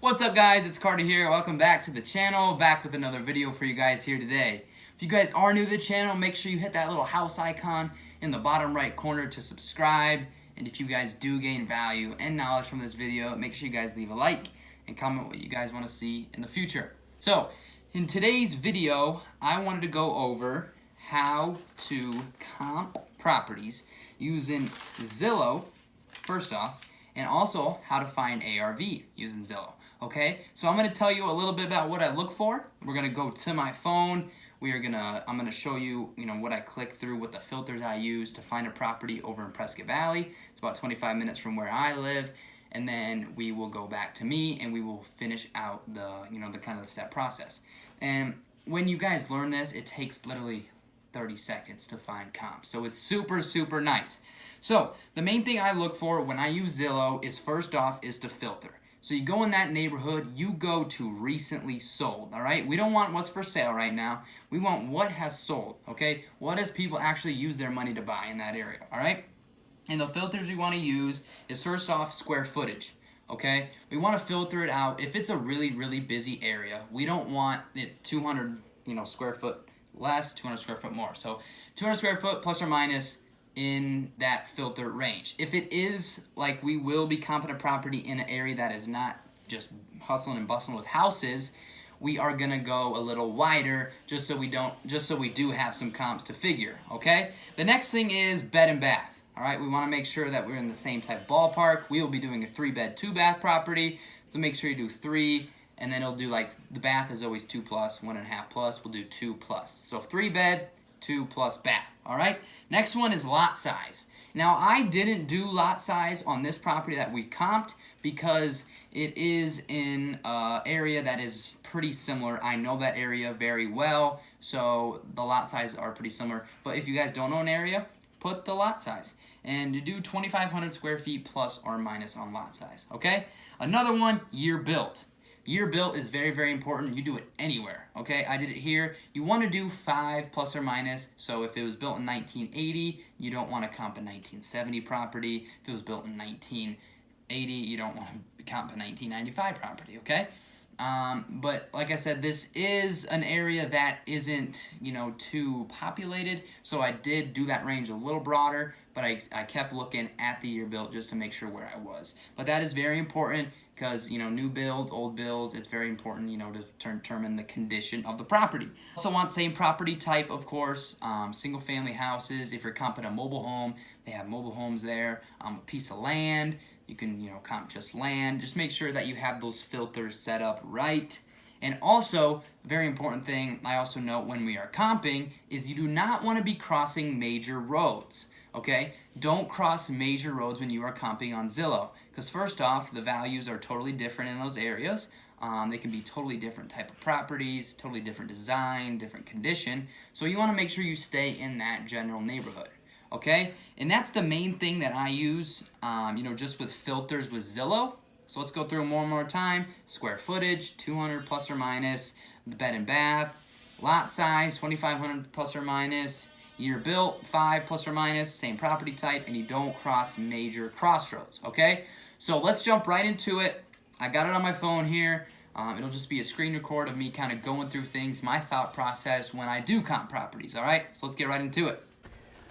What's up guys, it's Carter here. Welcome back to the channel, back with another video for you guys here today. If you guys are new to the channel, make sure you hit that little house icon in the bottom right corner to subscribe. And if you guys do gain value and knowledge from this video, make sure you guys leave a like and comment what you guys want to see in the future. So, in today's video, I wanted to go over how to comp properties using Zillow, first off, and also how to find ARV using Zillow. Okay, so I'm going to tell you a little bit about what I look for. We're going to go to my phone. I'm going to show you, what I click through, what the filters I use to find a property over in Prescott Valley. It's about 25 minutes from where I live. And then we will go back to me and we will finish out the kind of the step process. And when you guys learn this, it takes literally 30 seconds to find comps. So it's super, super nice. So the main thing I look for when I use Zillow is first off is to filter. So you go in that neighborhood, you go to recently sold, all right? We don't want what's for sale right now. We want what has sold, okay? What has people actually used their money to buy in that area, all right? And the filters we want to use is first off square footage, okay? We want to filter it out. If it's a really, really busy area, we don't want it 200, square foot less, 200 square foot more. So 200 square foot plus or minus in that filter range. If it is, like we will be comping a property in an area that is not just hustling and bustling with houses, we are gonna go a little wider just so we do have some comps to figure, okay? The next thing is bed and bath, all right? We wanna make sure that we're in the same type of ballpark. We will be doing a 3-bed, 2-bath property, so make sure you do 3, and then it'll do like, the bath is always 2 plus, 1.5 plus, we'll do 2 plus. So 3-bed, 2 plus bath, all right? Next one is lot size. Now, I didn't do lot size on this property that we comped because it is in an area that is pretty similar. I know that area very well, so the lot sizes are pretty similar. But if you guys don't know an area, put the lot size. And you do 2,500 square feet plus or minus on lot size, okay? Another one, year built. Year built is very, very important. You do it anywhere, okay? I did it here. You want to do 5 plus or minus. So if it was built in 1980, you don't want to comp a 1970 property. If it was built in 1980, you don't want to comp a 1995 property, okay? But like I said, this is an area that isn't, too populated. So I did do that range a little broader, but I kept looking at the year built just to make sure where I was. But that is very important. Because, new builds, old builds, it's very important, to determine the condition of the property. Also want same property type, of course, single-family houses. If you're comping a mobile home, they have mobile homes there. A piece of land, you can, comp just land. Just make sure that you have those filters set up right. And also, very important thing I also note when we are comping is you do not want to be crossing major roads. Okay, don't cross major roads when you are comping on Zillow. Because first off, the values are totally different in those areas. They can be totally different type of properties, totally different design, different condition. So you want to make sure you stay in that general neighborhood. Okay, and that's the main thing that I use, just with filters with Zillow. So let's go through them one more time. Square footage, 200 plus or minus. The bed and bath. Lot size, 2,500 plus or minus. Year built, 5 plus or minus, same property type, and you don't cross major crossroads, okay? So let's jump right into it. I got it on my phone here. It'll just be a screen record of me kind of going through things, my thought process when I do comp properties, all right? So let's get right into it.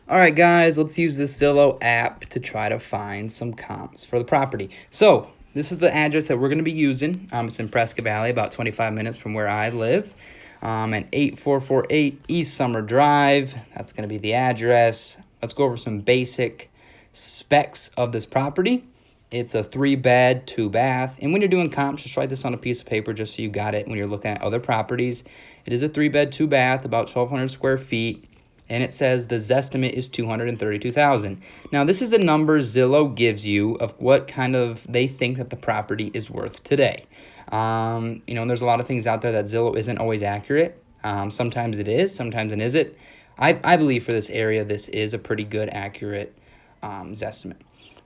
All right, guys, let's use the Zillow app to try to find some comps for the property. So this is the address that we're going to be using. It's in Prescott Valley, about 25 minutes from where I live. And 8448 East Summer Drive. That's going to be the address. Let's go over some basic specs of this property. It's a 3-bed, 2-bath. And when you're doing comps, just write this on a piece of paper just so you got it when you're looking at other properties. It is a 3-bed, 2-bath, about 1,200 square feet. And it says the Zestimate is $232,000. Now, this is a number Zillow gives you of what kind of they think that the property is worth today. And there's a lot of things out there that Zillow isn't always accurate. Sometimes it is, sometimes it isn't. I believe for this area, this is a pretty good, accurate Zestimate.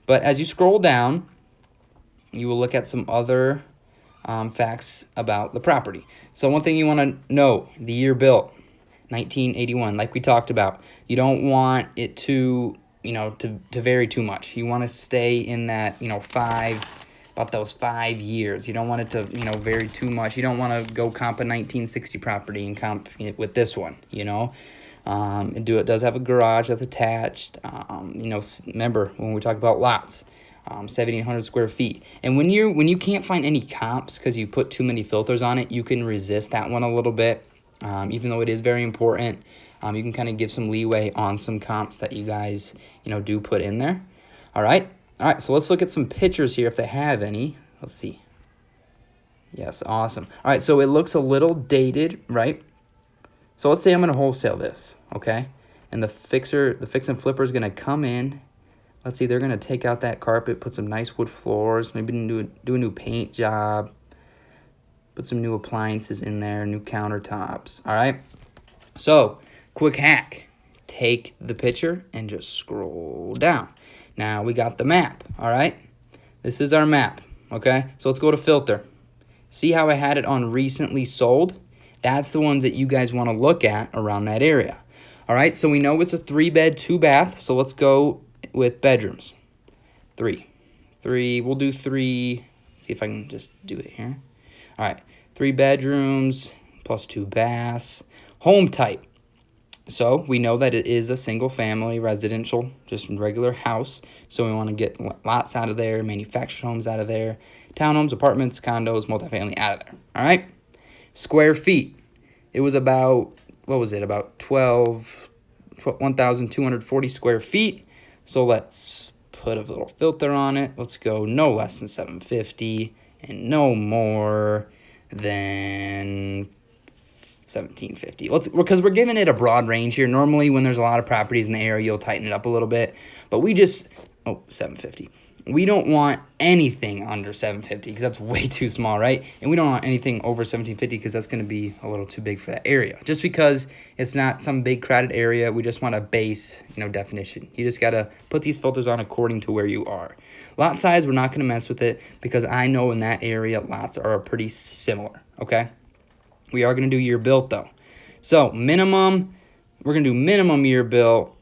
But as you scroll down, you will look at some other facts about the property. So one thing you want to know, the year built, 1981, like we talked about. You don't want it to vary too much. You want to stay in that, 5 about those 5 years. You don't want it to, vary too much. You don't want to go comp a 1960 property and comp it with this one, It does have a garage that's attached. Remember when we talk about lots, 7,800 square feet. And when you can't find any comps because you put too many filters on it, you can resist that one a little bit. Even though it is very important, you can kind of give some leeway on some comps that you guys, do put in there. All right, so let's look at some pictures here if they have any. Let's see. Yes, awesome. All right, so it looks a little dated, right? So let's say I'm going to wholesale this, okay? And the fix and flipper is going to come in. Let's see, they're going to take out that carpet, put some nice wood floors, maybe do a new paint job, put some new appliances in there, new countertops, all right? So, quick hack. Take the picture and just scroll down. Now we got the map, all right? This is our map, okay? So let's go to filter. See how I had it on recently sold? That's the ones that you guys want to look at around that area. All right, so we know it's a 3-bed, 2-bath, so let's go with bedrooms. 3. We'll do 3. Let's see if I can just do it here. All right, 3 bedrooms plus 2 baths. Home type. So we know that it is a single-family residential, just regular house. So we want to get lots out of there, manufactured homes out of there, townhomes, apartments, condos, multifamily out of there. All right? Square feet. It was about, what was it, about 1,240 square feet. So let's put a little filter on it. Let's go no less than 750 and no more than 1,750. Because we're giving it a broad range here. Normally, when there's a lot of properties in the area, you'll tighten it up a little bit. But we just, 750. We don't want anything under 750 because that's way too small, right? And we don't want anything over 1,750 because that's going to be a little too big for that area. Just because it's not some big crowded area, we just want a base, definition. You just got to put these filters on according to where you are. Lot size, we're not going to mess with it because I know in that area, lots are pretty similar, okay? We are going to do year built, though. So, minimum, we're going to do minimum year built.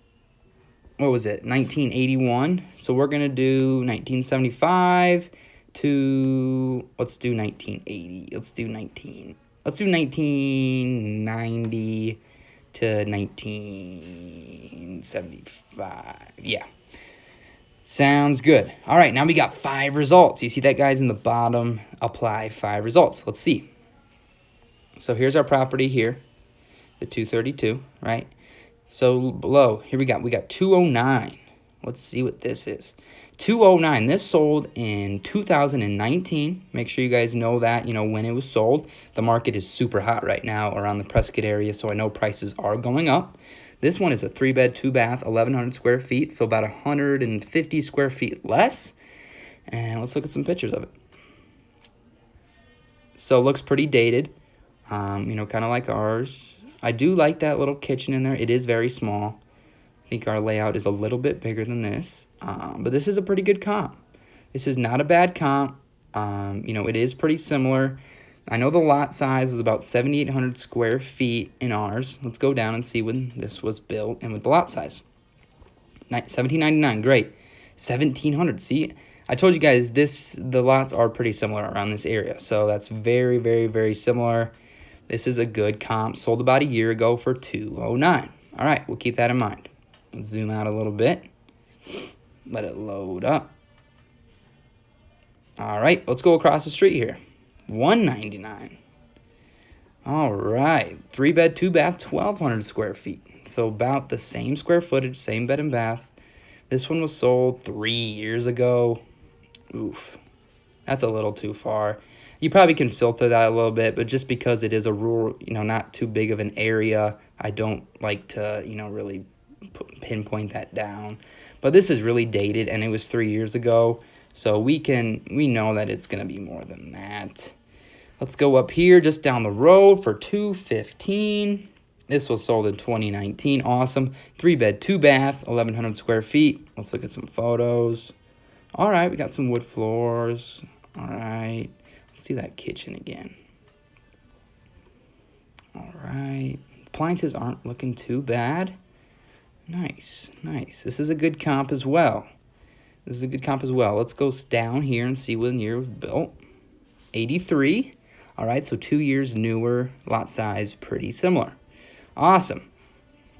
What was it? 1981. So, we're going to do 1975 to, let's do 1980. Let's do 1990 to 1975. Yeah. Sounds good. All right, now we got 5 results. You see that, guys, in the bottom? Apply 5 results. Let's see. So here's our property here, the 232, right? So below, here we got 209. Let's see what this is. 209, this sold in 2019. Make sure you guys know that, when it was sold. The market is super hot right now around the Prescott area, so I know prices are going up. This one is a 3-bed, 2-bath, 1,100 square feet, so about 150 square feet less. And let's look at some pictures of it. So it looks pretty dated. Kind of like ours. I do like that little kitchen in there. It is very small. I think our layout is a little bit bigger than this. But this is a pretty good comp. This is not a bad comp. It is pretty similar. I know the lot size was about 7,800 square feet in ours. Let's go down and see when this was built and with the lot size. 1,799, great. 1,700, see? I told you guys the lots are pretty similar around this area. So that's very, very, very similar. This is a good comp. Sold about a year ago for 209. All right, we'll keep that in mind. Let's zoom out a little bit. Let it load up. All right, let's go across the street here. 199. All right, 3-bed, 2-bath, 1,200 square feet. So about the same square footage, same bed and bath. This one was sold 3 years ago. Oof, that's a little too far. You probably can filter that a little bit, but just because it is a rural, not too big of an area, I don't like to, really pinpoint that down. But this is really dated, and it was 3 years ago, so we know that it's going to be more than that. Let's go up here just down the road for 215. This was sold in 2019. Awesome. 3-bed, 2-bath, 1,100 square feet. Let's look at some photos. All right, we got some wood floors. All right. Let's see that kitchen again. All right. Appliances aren't looking too bad. Nice, nice. This is a good comp as well. This is a good comp as well. Let's go down here and see when year was built. 83. All right, so 2 years newer, lot size pretty similar. Awesome.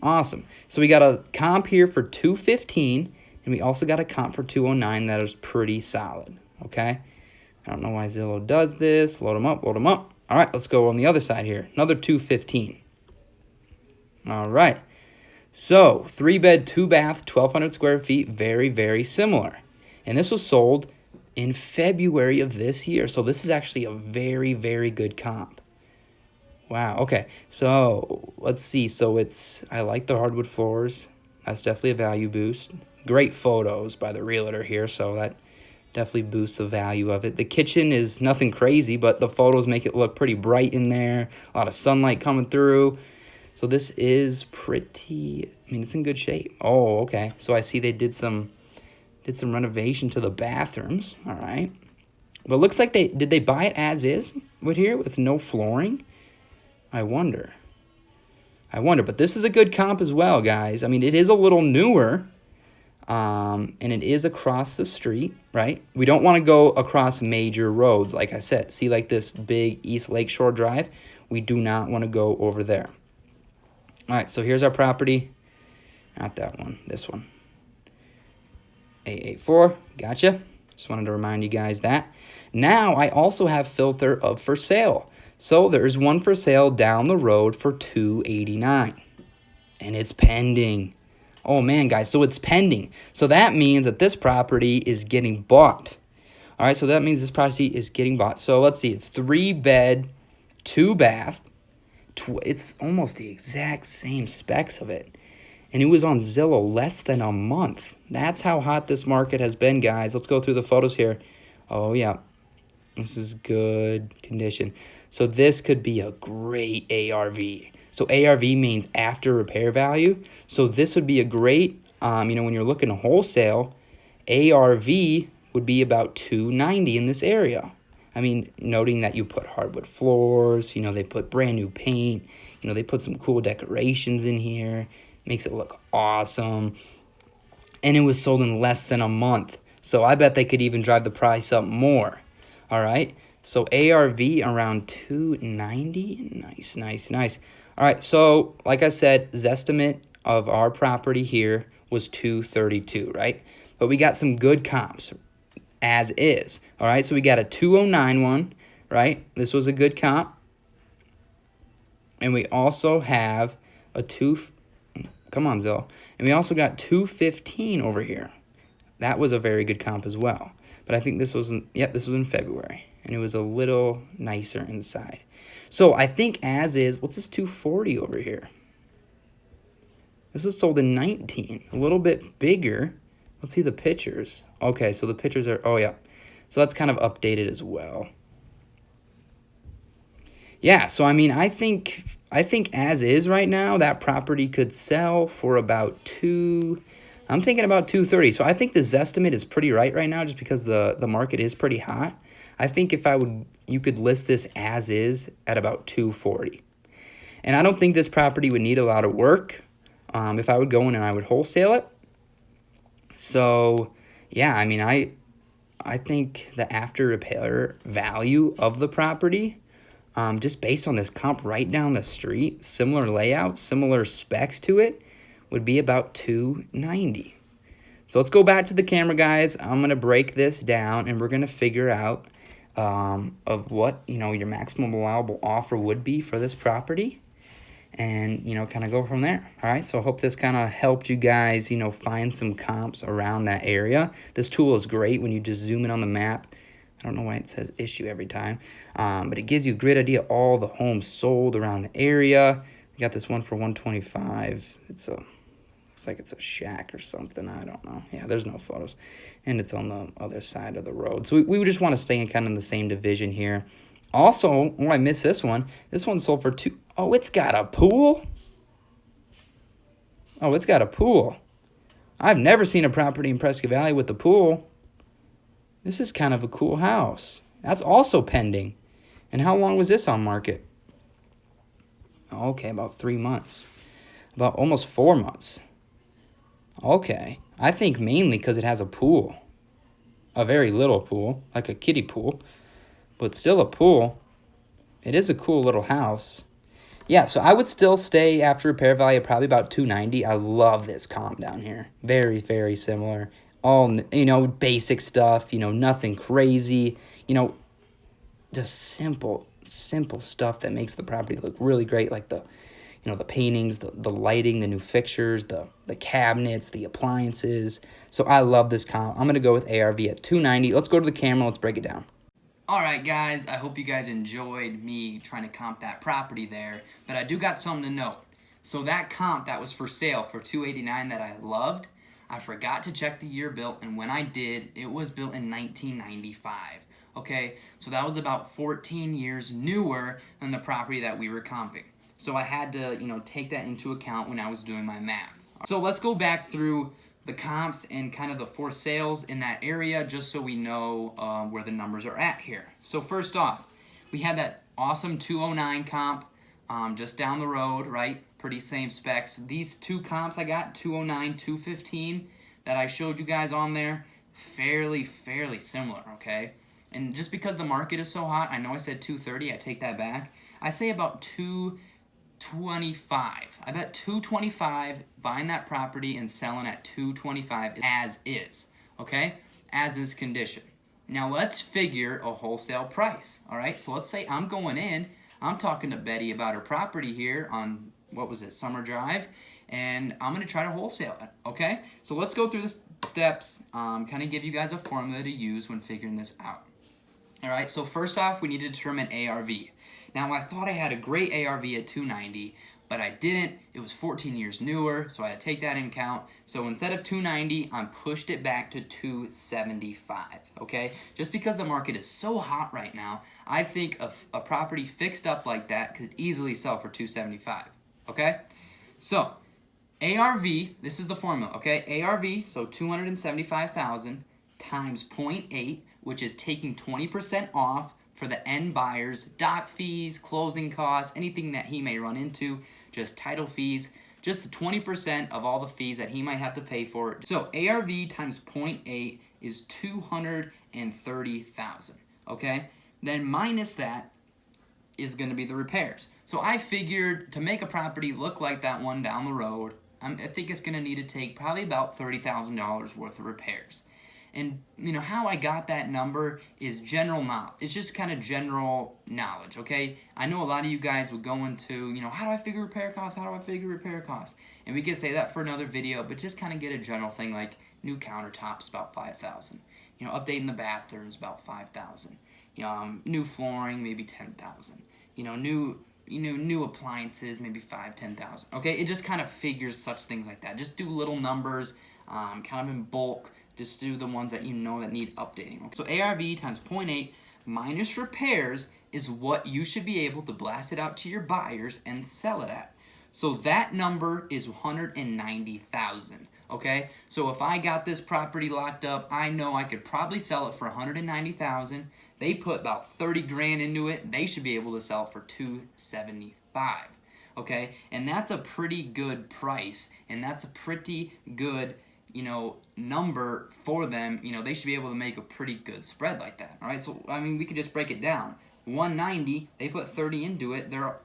Awesome. So we got a comp here for 215, and we also got a comp for 209 that is pretty solid, okay? I don't know why Zillow does this. Load them up, load them up. All right, let's go on the other side here. Another 215. All right. So 3-bed, 2-bath, 1,200 square feet, very, very similar. And this was sold in February of this year. So this is actually a very, very good comp. Wow, okay. So let's see. So I like the hardwood floors. That's definitely a value boost. Great photos by the realtor here, so that definitely boosts the value of it. The kitchen is nothing crazy, but the photos make it look pretty bright in there. A lot of sunlight coming through. So this is pretty, I mean, it's in good shape. Oh, okay. So I see they did some renovation to the bathrooms. All right. But it looks like did they buy it as is with here with no flooring? I wonder. But this is a good comp as well, guys. I mean, it is a little newer. And it is across the street, right? We don't want to go across major roads, like I said. See, like this big East Lakeshore Drive? We do not want to go over there. All right, so here's our property. Not that one, this one. 884, gotcha. Just wanted to remind you guys that. Now, I also have filter of for sale. So there's one for sale down the road for $289. And it's pending. Oh, man, guys, so it's pending. So that means that this property is getting bought. All right, so that means this property is getting bought. So let's see, it's 3-bed, 2-bath. It's almost the exact same specs of it. And it was on Zillow less than a month. That's how hot this market has been, guys. Let's go through the photos here. Oh, yeah. This is good condition. So this could be a great ARV. So ARV means after repair value. So this would be a great, when you're looking to wholesale, ARV would be about $290 in this area. I mean, noting that you put hardwood floors, they put brand new paint, they put some cool decorations in here, makes it look awesome. And it was sold in less than a month. So I bet they could even drive the price up more. All right. So ARV around $290. Nice, nice, nice. All right. So like I said, Zestimate of our property here was $232, right? But we got some good comps as is. All right. So we got a 209 one, right? This was a good comp. And we also have a come on, Zillow. And we also got 215 over here. That was a very good comp as well. But I think this was this was in February. And it was a little nicer inside. So I think as is, what's this 240 over here? This is sold in 19, a little bit bigger. Let's see the pictures. Okay, so the pictures are, oh yeah. So that's kind of updated as well. Yeah, so I mean, I think as is right now, that property could sell for about I'm thinking about 230. So I think the Zestimate is pretty right now just because the market is pretty hot. I think you could list this as is at about 240. And I don't think this property would need a lot of work if I would go in and I would wholesale it. So, yeah, I mean, I think the after repair value of the property, just based on this comp right down the street, similar layout, similar specs to it, would be about $290. So let's go back to the camera, guys. I'm going to break this down, and we're going to figure out of what, your maximum allowable offer would be for this property. And, kind of go from there. All right, so I hope this kind of helped you guys, find some comps around that area. This tool is great when you just zoom in on the map. I don't know why it says issue every time. But it gives you a great idea of all the homes sold around the area. We got this one for $125. Looks like it's a shack or something. I don't know. Yeah, there's no photos. And it's on the other side of the road. So we just want to stay in kind of the same division here. Also, I missed this one. This one sold for Oh, it's got a pool? Oh, it's got a pool. I've never seen a property in Prescott Valley with a pool. This is kind of a cool house. That's also pending. And how long was this on market? Okay, about 3 months. About almost 4 months. Okay. I think mainly because it has a pool. a very little pool, like a kiddie pool, but still a pool. It is a cool little house. Yeah, so I would still stay after repair value probably about 290. I love this comp down here. Very, very similar. All, basic stuff, nothing crazy. Just simple stuff that makes the property look really great, like the paintings, the lighting, the new fixtures, the cabinets, the appliances. So I love this comp. I'm going to go with ARV at 290. Let's go to the camera. Let's break it down. Alright guys, I hope you guys enjoyed me trying to comp that property there, but I do got something to note. So that comp that was for sale for $289 that I loved, I forgot to check the year built, and when I did, it was built in 1995. Okay, so that was about 14 years newer than the property that we were comping. So I had to, take that into account when I was doing my math. So let's go back through the comps and kind of the for sales in that area just so we know where the numbers are at here. So first off, we had that awesome 209 comp just down the road, right? Pretty same specs. These two comps I got, 209, 215, that I showed you guys on there, fairly similar, okay? And just because the market is so hot, I know I said 230, I take that back. I say about 225. I bet 225 buying that property and selling at 225 as is, okay? As is condition. Now let's figure a wholesale price, all right? So let's say I'm going in, I'm talking to Betty about her property here on, what was it, Summer Drive, and I'm gonna try to wholesale it, okay? So let's go through the steps, kind of give you guys a formula to use when figuring this out. All right, so first off, we need to determine ARV. Now, I thought I had a great ARV at 290, but I didn't. It was 14 years newer, so I had to take that in account. So instead of 290, I pushed it back to 275, okay? Just because the market is so hot right now, I think a property fixed up like that could easily sell for 275, okay? So ARV, this is the formula, okay? ARV, so 275,000 times 0.8, which is taking 20% off for the end buyer's doc fees, closing costs, anything that he may run into, just title fees, just the 20% of all the fees that he might have to pay for it. So ARV times 0.8 is 230,000, okay? Then minus that is going to be the repairs. So I figured to make a property look like that one down the road, I think it's going to need to take probably about $30,000 worth of repairs. And, how I got that number is general knowledge. It's just kind of general knowledge, okay? I know a lot of you guys would go into, how do I figure repair costs? How do I figure repair costs? And we could say that for another video, but just kind of get a general thing like new countertops, about $5,000. Updating the bathrooms, about $5,000. New flooring, maybe $10,000. New appliances, maybe $5,000-$10,000. Okay, it just kind of figures such things like that. Just do little numbers, kind of in bulk. Just do the ones that that need updating. So ARV times 0.8 minus repairs is what you should be able to blast it out to your buyers and sell it at. So that number is 190,000. Okay, so if I got this property locked up, I know I could probably sell it for 190,000. They put about 30 grand into it. They should be able to sell it for 275. Okay, and that's a pretty good price, and that's a pretty good number for them. They should be able to make a pretty good spread like that. All right, so we could just break it down. 190, they put 30 into it. They're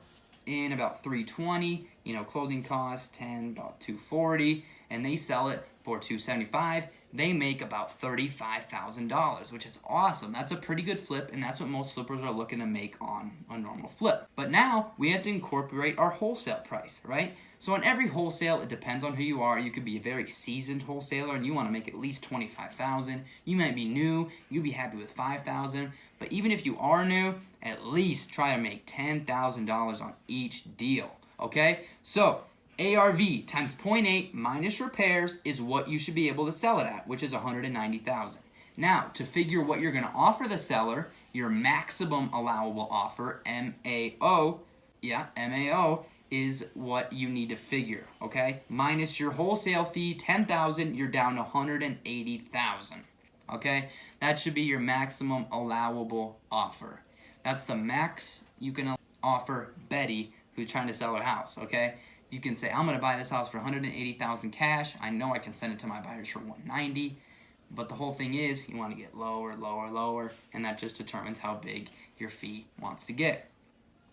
in about 320. Closing costs 10, about 240, and they sell it for 275. They make about $35,000, which is awesome. That's a pretty good flip, and that's what most flippers are looking to make on a normal flip. But now we have to incorporate our wholesale price, right? So on every wholesale, it depends on who you are. You could be a very seasoned wholesaler and you want to make at least $25,000. You might be new, you'd be happy with $5,000. But even if you are new, at least try to make $10,000 on each deal, okay? So ARV times 0.8 minus repairs is what you should be able to sell it at, which is 190,000. Now, to figure what you're going to offer the seller, your maximum allowable offer, MAO, is what you need to figure, okay? Minus your wholesale fee, 10,000, you're down to 180,000, okay? That should be your maximum allowable offer. That's the max you can offer Betty, who's trying to sell her house, okay? You can say, I'm going to buy this house for 180,000 cash. I know I can send it to my buyers for 190. But the whole thing is you want to get lower, lower, lower, and that just determines how big your fee wants to get.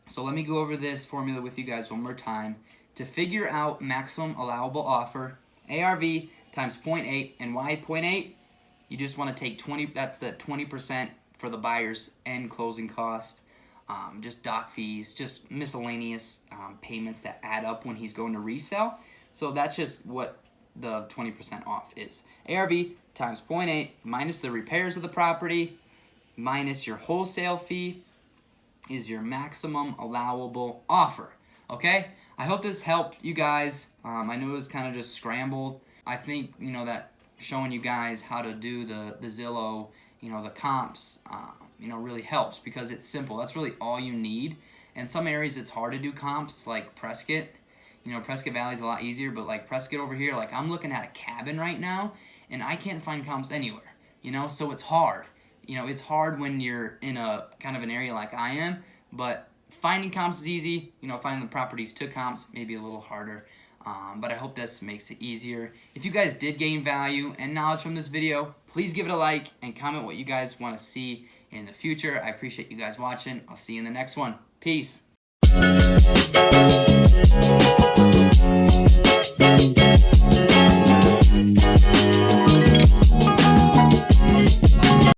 So let me go over this formula with you guys one more time. To figure out maximum allowable offer, ARV times 0.8, and why 0.8? You just want to take 20, that's the 20% for the buyer's end closing cost, just doc fees, just miscellaneous payments that add up when he's going to resell. So that's just what the 20% off is. ARV times 0.8 minus the repairs of the property minus your wholesale fee is your maximum allowable offer. Okay? I hope this helped you guys. I know it was kind of just scrambled. I think, you know, that showing you guys how to do the Zillow, you know, the comps, you know, really helps because it's simple. That's really all you need. In some areas it's hard to do comps, like Prescott. You know, Prescott Valley's a lot easier, but like Prescott over here, like I'm looking at a cabin right now and I can't find comps anywhere, you know, so it's hard. You know, it's hard when you're in a kind of an area like I am, but finding comps is easy. You know, finding the properties to comps may be a little harder, but I hope this makes it easier. If you guys did gain value and knowledge from this video, please give it a like and comment what you guys want to see in the future. I appreciate you guys watching. I'll see you in the next one. Peace.